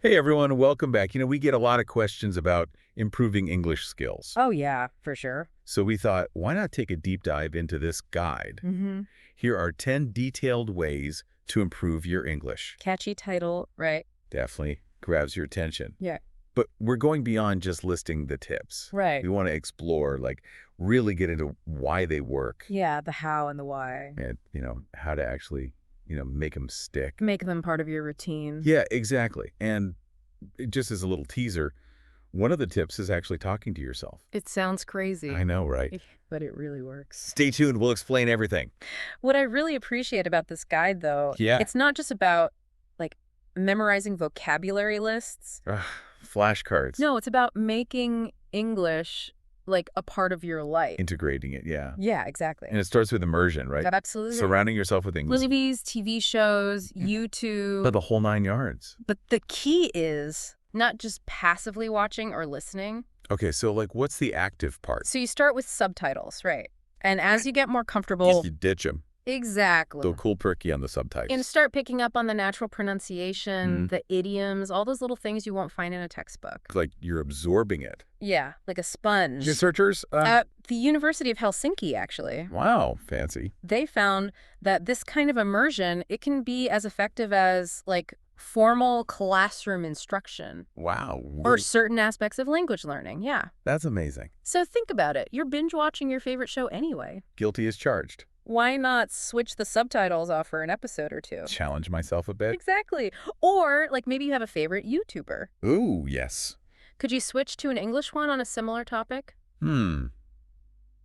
Hey everyone, welcome back. We get a lot of questions about improving English skills. Oh, yeah, for sure. So we thought, why not take a deep dive into this guide? Mm-hmm. Here are 10 detailed ways to improve your English. Catchy title, right? Definitely grabs your attention. Yeah. But we're going beyond just listing the tips. Right. We want to explore, really get into why they work Yeah, the how and the why. and, how to actually, make them stick. Make them part of your routine. Yeah, exactly. And just as a little teaser, one of the tips is actually talking to yourself. It sounds crazy, I know, right? but it really works. Stay tuned. We'll explain everything. What I really appreciate about this guide, though, Yeah. it's not just about, memorizing vocabulary lists. Ugh, flashcards. No, it's about making English, a part of your life. Integrating it, yeah. Yeah, exactly. And it starts with immersion, right? Absolutely. Surrounding yourself with English. Movies, TV shows, YouTube. But the whole 9 yards. But the key is not just passively watching or listening. Okay, so what's the active part? So you start with subtitles, right? And as you get more comfortable... You ditch them. Exactly. Go cool perky on the subtitles. And start picking up on the natural pronunciation, the idioms, all those little things you won't find in a textbook. Like you're absorbing it. Yeah, like a sponge. Researchers? At the University of Helsinki, actually. Wow, fancy. They found that this kind of immersion, it can be as effective as, formal classroom instruction. Wow. Or certain aspects of language learning, yeah. That's amazing. So think about it. You're binge-watching your favorite show anyway. Guilty as charged. Why not switch the subtitles off for an episode or two? Challenge myself a bit. Exactly. Or, maybe you have a favorite YouTuber. Ooh, yes. Could you switch to an English one on a similar topic?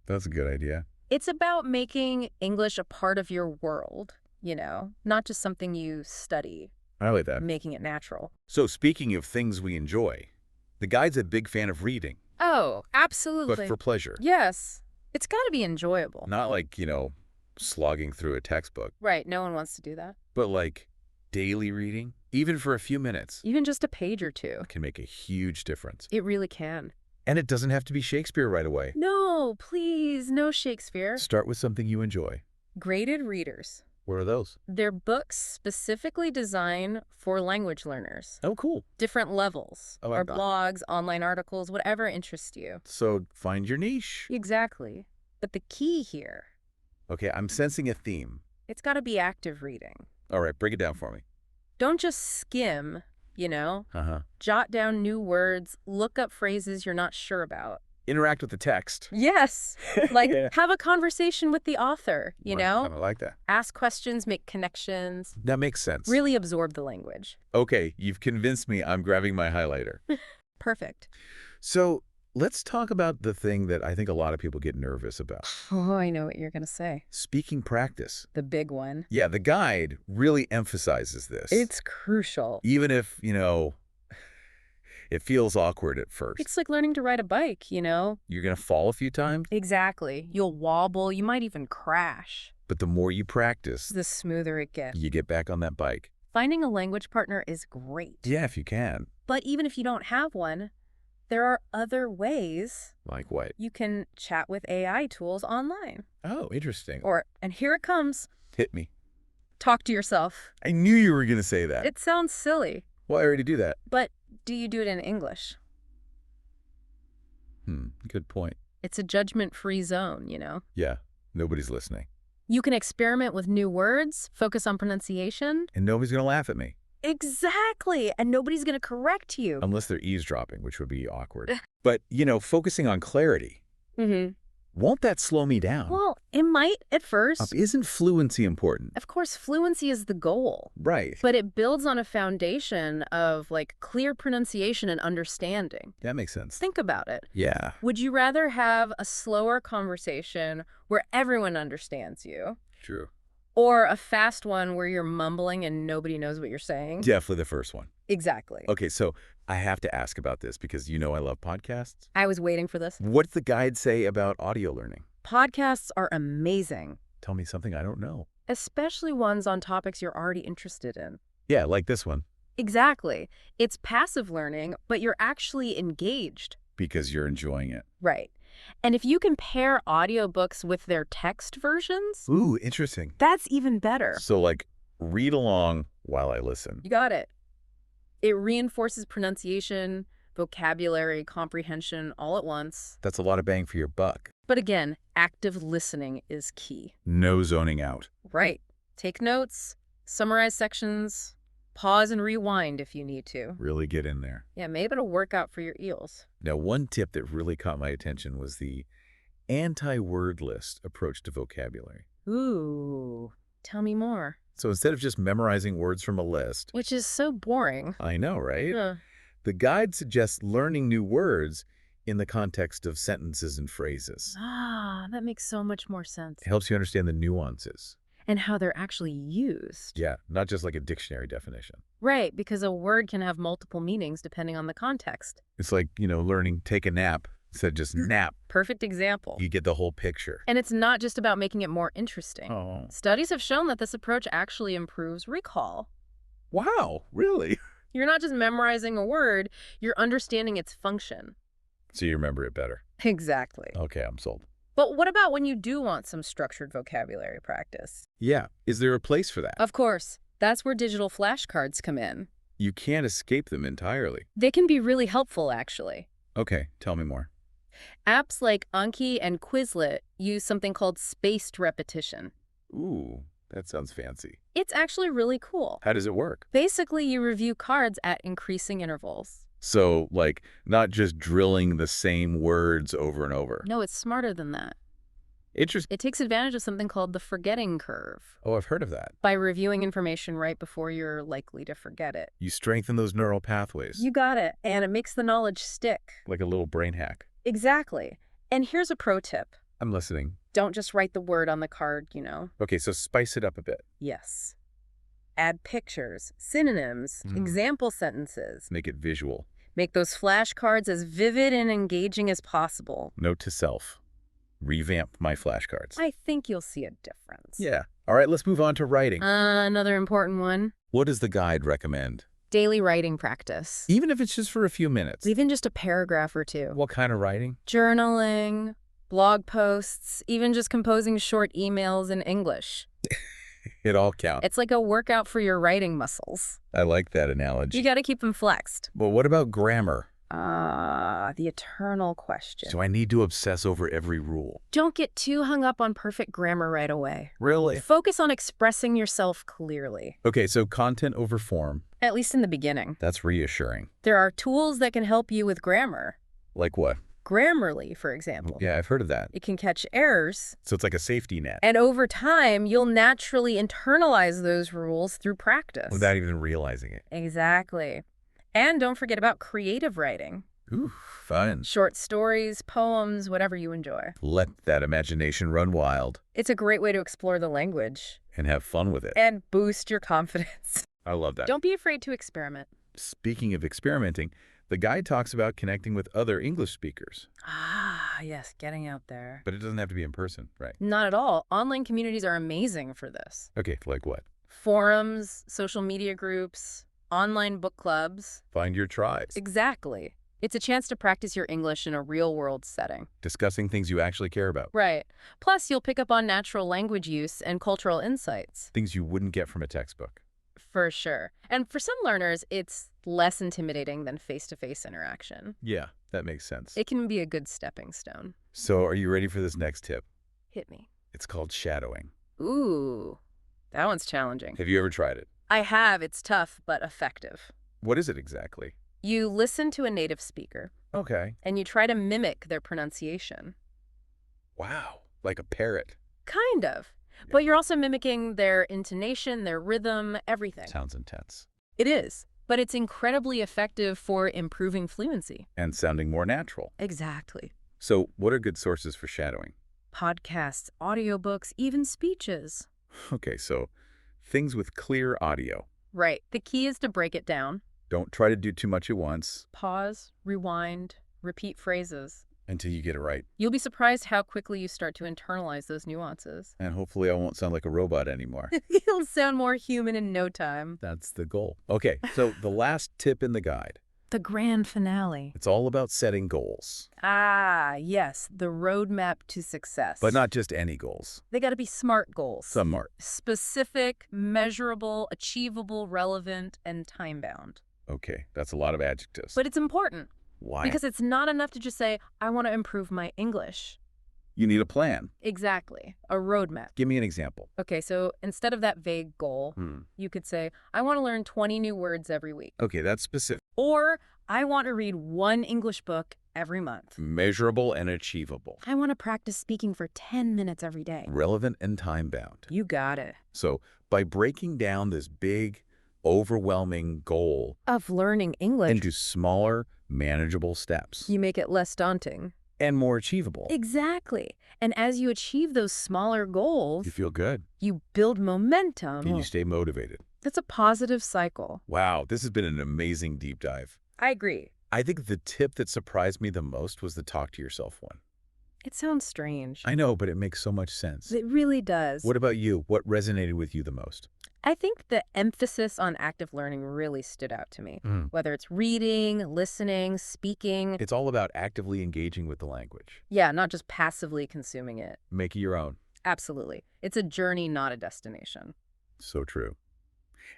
That's a good idea. It's about making English a part of your world, not just something you study. I like that. Making it natural. So speaking of things we enjoy, the guide's a big fan of reading, Oh, absolutely. but for pleasure. Yes. It's got to be enjoyable. Not slogging through a textbook, Right, no one wants to do that. but daily reading, even for a few minutes, Even just a page or two. can make a huge difference. It really can. And it doesn't have to be Shakespeare right away. No, please, no Shakespeare. Start with something you enjoy. Graded readers. What are those? They're books specifically designed for language learners. Oh, cool. Different levels. Oh, Or blogs, online articles, whatever interests you. So find your niche. Exactly. But the key here, Okay, I'm sensing a theme. it's got to be active reading. All right, break it down for me. Don't just skim, Uh-huh. Jot down new words, look up phrases you're not sure about. Interact with the text. Yes. Yeah. Have a conversation with the author, I like that. Ask questions, make connections, That makes sense. really absorb the language. Okay, you've convinced me. I'm grabbing my highlighter. Perfect. So let's talk about the thing that I think a lot of people get nervous about. Oh, I know what you're going to say. Speaking practice. The big one. Yeah, the guide really emphasizes this. It's crucial. Even if, it feels awkward at first. It's like learning to ride a bike, You're going to fall a few times, Exactly. You'll wobble. You might even crash. but the more you practice, The smoother it gets. you get back on that bike. Finding a language partner is great. Yeah, if you can. But even if you don't have one, there are other ways Like what? you can chat with AI tools online. Oh, interesting. And here it comes, Hit me. talk to yourself. I knew you were going to say that. It sounds silly, Well, I already do that. but do you do it in English? Good point. It's a judgment-free zone, Yeah, nobody's listening. You can experiment with new words, focus on pronunciation. And nobody's going to laugh at me. Exactly. And nobody's going to correct you. Unless they're eavesdropping, which would be awkward. But, focusing on clarity, won't that slow me down? Well, it might at first. Isn't fluency important? Of course, fluency is the goal. Right. But it builds on a foundation of, clear pronunciation and understanding. That makes sense. Think about it. Yeah. Would you rather have a slower conversation where everyone understands you, True. or a fast one where you're mumbling and nobody knows what you're saying? Definitely the first one. Exactly. Okay, so I have to ask about this because I love podcasts. I was waiting for this. What's the guide say about audio learning? Podcasts are amazing, Tell me something I don't know. especially ones on topics you're already interested in. Yeah, like this one. Exactly. It's passive learning, but you're actually engaged. Because you're enjoying it. Right. And if you can pair audiobooks with their text versions, Ooh, interesting. that's even better. So read along while I listen. You got it. It reinforces pronunciation, vocabulary, comprehension all at once. That's a lot of bang for your buck. But again, active listening is key. No zoning out. Right. Take notes, summarize sections, pause and rewind if you need to. Really get in there. Yeah, maybe it'll work out for your eels. Now, one tip that really caught my attention was the anti-word list approach to vocabulary. Ooh, tell me more. So instead of just memorizing words from a list, Which is so boring. I know, right? Yeah. The guide suggests learning new words in the context of sentences and phrases. Ah, that makes so much more sense. It helps you understand the nuances. And how they're actually used. Yeah, not just like a dictionary definition. Right, because a word can have multiple meanings depending on the context. It's like, learning take a nap instead of just nap. Perfect example. You get the whole picture. And it's not just about making it more interesting. Oh. Studies have shown that this approach actually improves recall. Wow, really? You're not just memorizing a word, you're understanding its function. So you remember it better. Exactly. Okay, I'm sold. But what about when you do want some structured vocabulary practice? Yeah, is there a place for that? Of course. That's where digital flashcards come in. You can't escape them entirely. They can be really helpful, actually. Okay, tell me more. Apps like Anki and Quizlet use something called spaced repetition. Ooh, that sounds fancy. It's actually really cool. How does it work? Basically, you review cards at increasing intervals. So, like, not just drilling the same words over and over. No, it's smarter than that. Interesting. It takes advantage of something called the forgetting curve. Oh, I've heard of that. By reviewing information right before you're likely to forget it. You strengthen those neural pathways. You got it. And it makes the knowledge stick. Like a little brain hack. Exactly. And here's a pro tip. I'm listening. Don't just write the word on the card, Okay, so spice it up a bit. Yes. Add pictures, synonyms, example sentences. Make it visual. Make those flashcards as vivid and engaging as possible. Note to self. Revamp my flashcards. I think you'll see a difference. Yeah. All right, let's move on to writing. Another important one. What does the guide recommend? Daily writing practice. Even if it's just for a few minutes. Even just a paragraph or two. What kind of writing? Journaling, blog posts, even just composing short emails in English. It all counts. It's like a workout for your writing muscles. I like that analogy. You got to keep them flexed. But what about grammar? The eternal question. So I need to obsess over every rule. Don't get too hung up on perfect grammar right away. Really? Focus on expressing yourself clearly. Okay, so content over form. At least in the beginning. That's reassuring. There are tools that can help you with grammar. Like what? Grammarly, for example. Yeah, I've heard of that. It can catch errors. So it's like a safety net. And over time, you'll naturally internalize those rules through practice. Without even realizing it. Exactly. And don't forget about creative writing. Ooh, fun. Short stories, poems, whatever you enjoy. Let that imagination run wild. It's a great way to explore the language. And have fun with it. And boost your confidence. I love that. Don't be afraid to experiment. Speaking of experimenting, the guide talks about connecting with other English speakers. Ah, yes, getting out there. But it doesn't have to be in person, right? Not at all. Online communities are amazing for this. Okay, like what? Forums, social media groups, online book clubs. Find your tribes. Exactly. It's a chance to practice your English in a real-world setting. Discussing things you actually care about. Right. Plus, you'll pick up on natural language use and cultural insights. Things you wouldn't get from a textbook. For sure. And for some learners, it's less intimidating than face-to-face interaction. Yeah, that makes sense. It can be a good stepping stone. So are you ready for this next tip? Hit me. It's called shadowing. Ooh, that one's challenging. Have you ever tried it? I have. It's tough, but effective. What is it exactly? You listen to a native speaker, Okay. and you try to mimic their pronunciation. Wow, like a parrot. Kind of. But you're also mimicking their intonation, their rhythm, everything. Sounds intense. It is. But it's incredibly effective for improving fluency. And sounding more natural. Exactly. So what are good sources for shadowing? Podcasts, audiobooks, even speeches. Okay, so things with clear audio. Right. The key is to break it down. Don't try to do too much at once Pause, rewind, repeat phrases. until you get it right. You'll be surprised how quickly you start to internalize those nuances. And hopefully I won't sound like a robot anymore. You'll sound more human in no time. That's the goal. Okay, so the last tip in the guide. The grand finale. It's all about setting goals. Ah, yes, the roadmap to success. But not just any goals. They got to be SMART goals. Some are. Specific, measurable, achievable, relevant, and time-bound. Okay, that's a lot of adjectives. But it's important Why? because it's not enough to just say, I want to improve my English. You need a plan. Exactly. A roadmap. Give me an example. Okay, so instead of that vague goal, you could say, I want to learn 20 new words every week. Okay, that's specific. Or, I want to read one English book every month. Measurable and achievable. I want to practice speaking for 10 minutes every day. Relevant and time-bound. You got it. So by breaking down this big, overwhelming goal Of learning English, into smaller, manageable steps you make it less daunting. and more achievable, Exactly. And as you achieve those smaller goals, you feel good you build momentum. and you stay motivated. That's a positive cycle. Wow, this has been an amazing deep dive. I agree. I think the tip that surprised me the most was the talk to yourself one. It sounds strange. I know, but it makes so much sense. It really does. What about you? What resonated with you the most? I think the emphasis on active learning really stood out to me. Whether it's reading, listening, speaking. It's all about actively engaging with the language. Yeah, not just passively consuming it. Make it your own. Absolutely. It's a journey, not a destination. So true.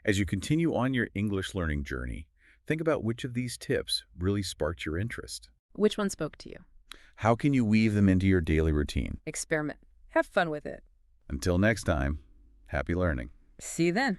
As you continue on your English learning journey, think about which of these tips really sparked your interest. Which one spoke to you? How can you weave them into your daily routine? Experiment. Have fun with it. Until next time, happy learning. See you then.